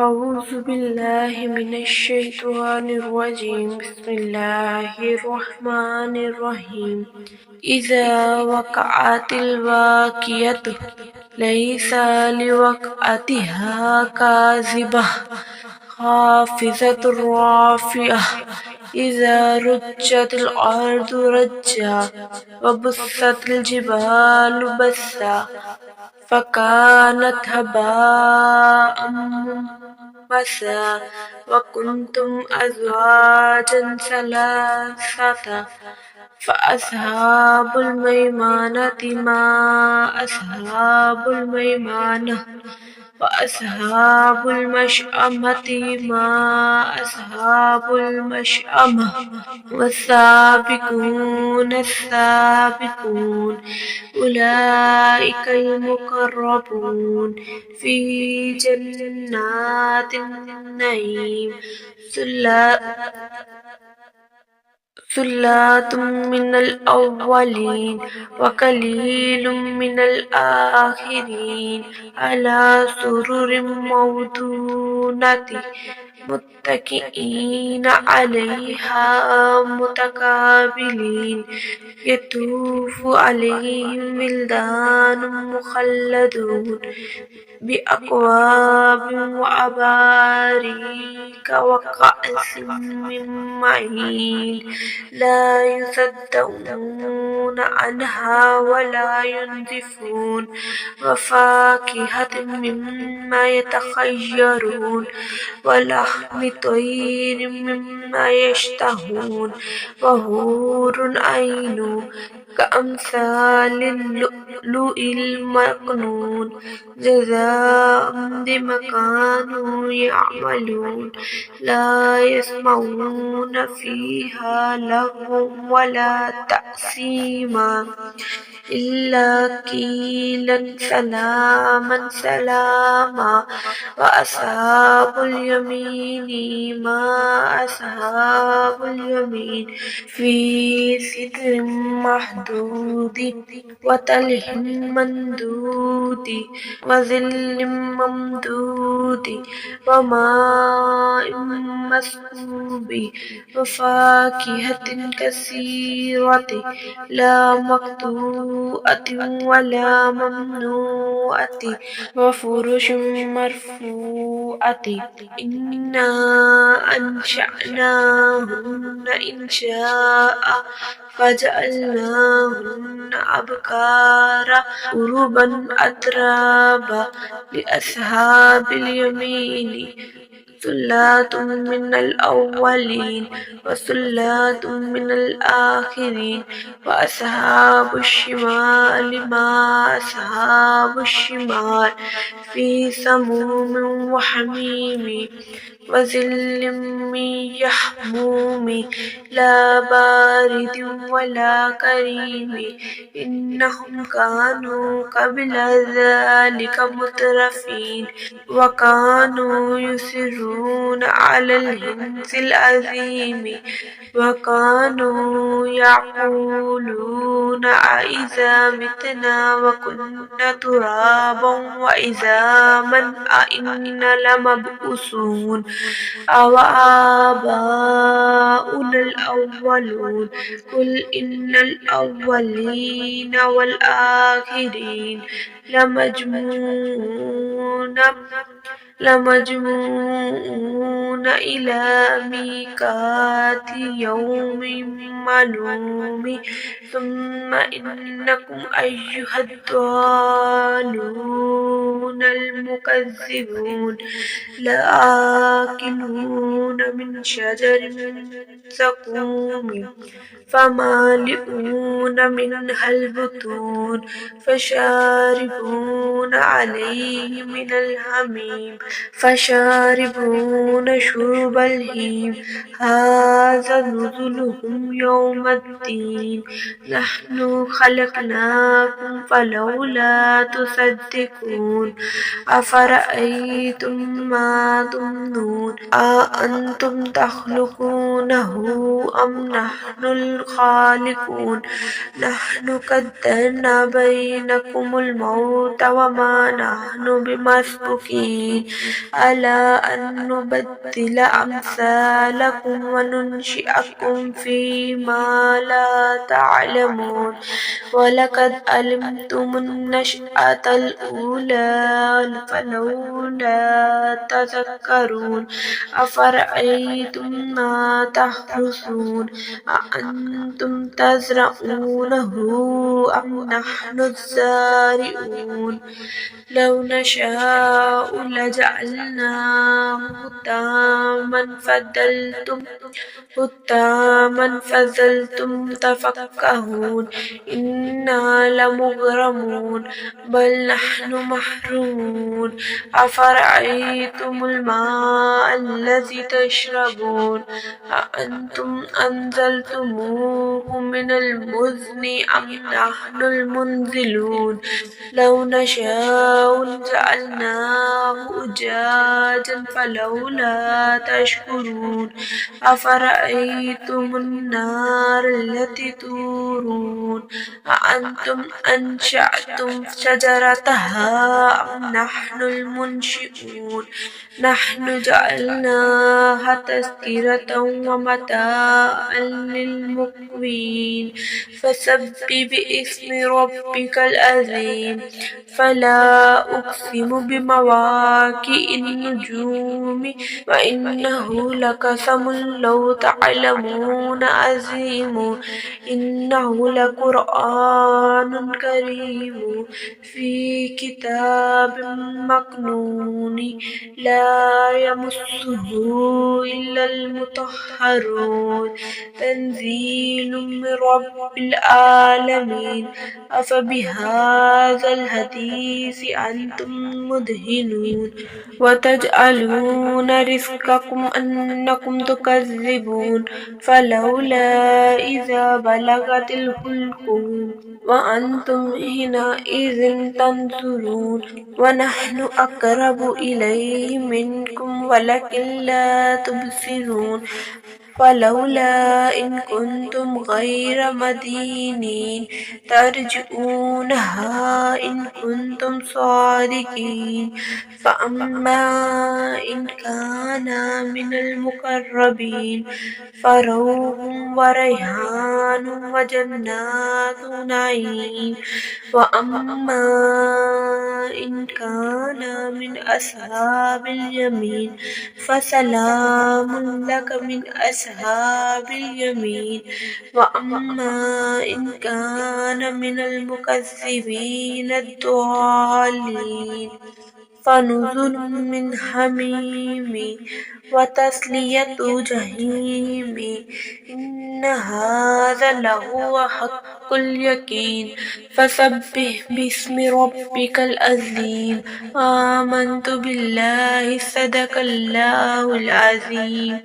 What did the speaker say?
أعوذ بالله من الشيطان الرجيم. بسم الله الرحمن الرحيم. إذا وقعت الواقعة ليس لوقعتها كاذبة خافضة رافعة إذا رجت الأرض رجا وبست الجبال بسا فكانت هباء منبثا وكنتم أزواجا ثلاثة فأصحاب الميمنة ما أصحاب الميمنة وأصحاب المشأمة ما أصحاب المشأمة والسابقون السابقون أولئك المقربون في جنات النعيم ثلة من الأولين وقليل من الآخرين على سرر موضونة متكئين عليها متقابلين يطوف عليهم ولدان مخلدون بأكواب وأباريك وكأس من معين لا يصدعون عنها ولا ينزفون وفاكهة مما يتخيرون ولحم طير مما يشتهون وحور عين كأمثال اللؤلؤ المكنون جزاء بما كانوا يعملون لا يسمعون فيها لغوا ولا تأثيما إلا قيلا سلاما سلاما وأصحاب اليمين ما أصحاب اليمين في سدر محدود وطلح ممدود وظل ممدود وماء مسكوب وفاكهة كثيرة لا مقطوعة ولا ممنوعة وفرش مرفوعة إنا أنشأناهن إنشاء فجعلناهن أبكارا عربا أترابا لأصحاب اليمين ثلة من الأولين وثلة من الآخرين وأصحاب الشمال ما أصحاب الشمال في سموم وحميم وظل من يحموم لا بارد ولا كريم إنهم كانوا قبل ذلك مترفين وكانوا يصرون على الحنث العظيم وكانوا يقولون أإذا متنا وكنا ترابا وعظاما أإنا لمبعوثون أو آباؤنا الأولون قل إن الأولين والآخرين لمجموعون إلى ميقات يوم معلوم ثم إنكم أيها الضالون المكذبون لآكلون من شجر زقوم فمالئون منها البطون فشاربون عليه من الحميم فشاربون شرب الهيم هذا نزلهم يوم الدين نحن خلقناكم فلولا تصدقون أفرأيتم ما تمنون أأنتم تخلقونه أم نحن الخالقون نحن قدرنا بينكم الموت وما نحن بمسبوقين ألا أن نبدل أمثالكم وننشئكم فيما لا تعلمون ولقد علمتم النشأة الأولى فلولا تذكرون أفرأيتم ما تحرثون أأنتم تزرعونه أم نحن الزارعون لو نشاء لجعلناه حطاما فظلتم تفكهون إنا لمغرمون بل نحن محرومون أفرأيتم الماء الذي تشربون أأنتم أنزلتموه من المزن أم نحن المنزلون لو نشاء جعلناه أجاجا فلولا تشكرون أفرأيتم النار التي تورون أأنتم أنشأتم شجرتها أم نحن المنشئون نحن جعلناها تذكرة ومتاعا للمقوين فسبح باسم ربك العظيم فلا أقسم بمواقع النجوم وإنه لقسم لو تعلمون عظيم إنه لقرآن كريم في كتاب مكنون لا يمسه إلا المطهرون تنزيل من رب العالمين أفبهذا الحديث أنتم مدهنون وتجعلون رزقكم أنكم تكذبون فلولا إذا بلغت الحلقوم وأنتم حينئذ تنظرون ونحن أقرب إليه منكم ولكن لا تبصرون فلولا إن كنتم غير مدينين ترجعونها إن كنتم صادقين فأما إن كان من المقربين فروح وريحان وجنات نعيم وأما إن كان من أصحاب اليمين فسلام لك من أصحاب اليمين وأما إن كان من المكذبين الضالين فنزل من حميم وتسلية جحيم إن هذا لهو حق اليقين فسبح باسم ربك العظيم آمنت بالله صدق الله العظيم